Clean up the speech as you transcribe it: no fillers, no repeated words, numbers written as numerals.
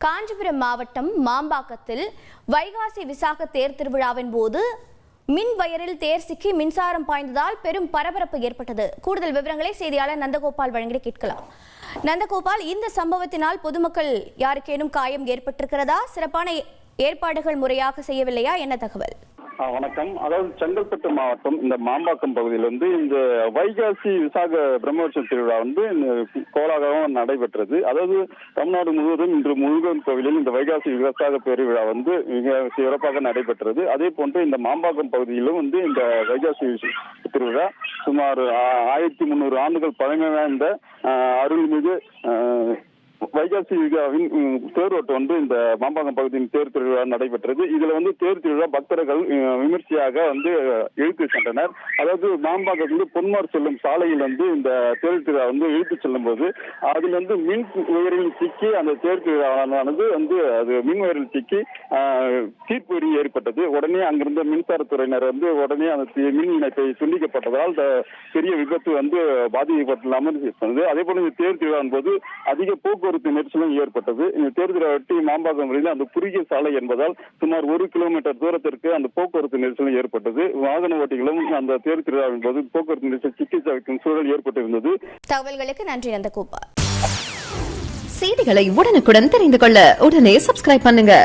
காஞ்சிபுரம் மாவட்டம் மாம்பாக்கத்தில் வைகாசி விசாக தேர் திருவிழாவின் போது மின் வயரில் தேர் சிக்கி மின்சாரம் பாய்ந்ததால் பெரும் பரபரப்பு ஏற்பட்டது. கூடுதல் விவரங்களை செய்தியாளர் நந்தகோபால் வழங்கி கேட்கலாம். நந்தகோபால், இந்த சம்பவத்தினால் பொதுமக்கள் யாருக்கேனும் காயம் ஏற்பட்டிருக்கிறதா? சிறப்பான ஏற்பாடுகள் முறையாக செய்யவில்லையா? என்ன தகவல்? வணக்கம். அதாவது செங்கல்பட்டு மாவட்டம் இந்த மாம்பாக்கம் பகுதியில் இந்த வைகாசி விசாக பிரம்மோற்சவ திருவிழா கோலாகலம் நடைபெற்றது. அதாவது தமிழ்நாடு முழுவதும் இன்று முருகன் கோவிலில் இந்த வைகாசி விசாக பெருவிழா மிக சிறப்பாக நடைபெற்றது. அதே போன்று இந்த மாம்பாக்கம் பகுதியிலும் இந்த வைகாசி திருவிழா சுமார் 1300 ஆண்டுகள் பழமை வாய்ந்த அருள்மிகு வைகாசி விழாவின் தேரோட்டம் இந்த மாம்பாக்கம் பகுதியின் தேர் திருவிழா நடைபெற்றது. இதுல தேர் திருவிழா பக்தர்கள் விமர்சையாக இழுத்து சென்றனர். அதாவது மாம்பாக்கத்தில் பொன்மார் செல்லும் சாலையில் இந்த தேர் திருவிழா இழுத்து செல்லும் போது அதுல மின் உயரில் சிக்கி அந்த தேர் திருவிழாவானது அது மின் உயரில் சிக்கி தீர்ப்பு ஏற்பட்டது. உடனே அங்கிருந்த மின்சாரத்துறையினர் உடனே அந்த மின் இணைப்பை துண்டிக்கப்பட்டதால் பெரிய விபத்து பாதிக்கப்படாமல் இருந்தது. அதே போல இந்த தேர் திருவிழாவின் போது அதிக போக்குவரத்து நெரிசலும் ஏற்பட்டது. இந்த தேர் திருவிழாவொட்டி மாம்பாக்கம் அந்த குறுகிய சாலை என்பதால் சுமார் 1 கிலோமீட்டர் தூரத்திற்கு அந்த போக்குவரத்து நெரிசலும் ஏற்பட்டது. வாகன ஓட்டிகளும் அந்த தேர் திருவிழாவின் போது போக்குவரத்து நெரிசல் சிக்கி தவிக்கும் சூழல் ஏற்பட்டிருந்தது. தகவல்களுக்கு நன்றி நந்தகோபால். செய்திகளை உடனுக்குடன் தெரிந்து கொள்ள உடனே சப்ஸ்கிரைப் பண்ணுங்க.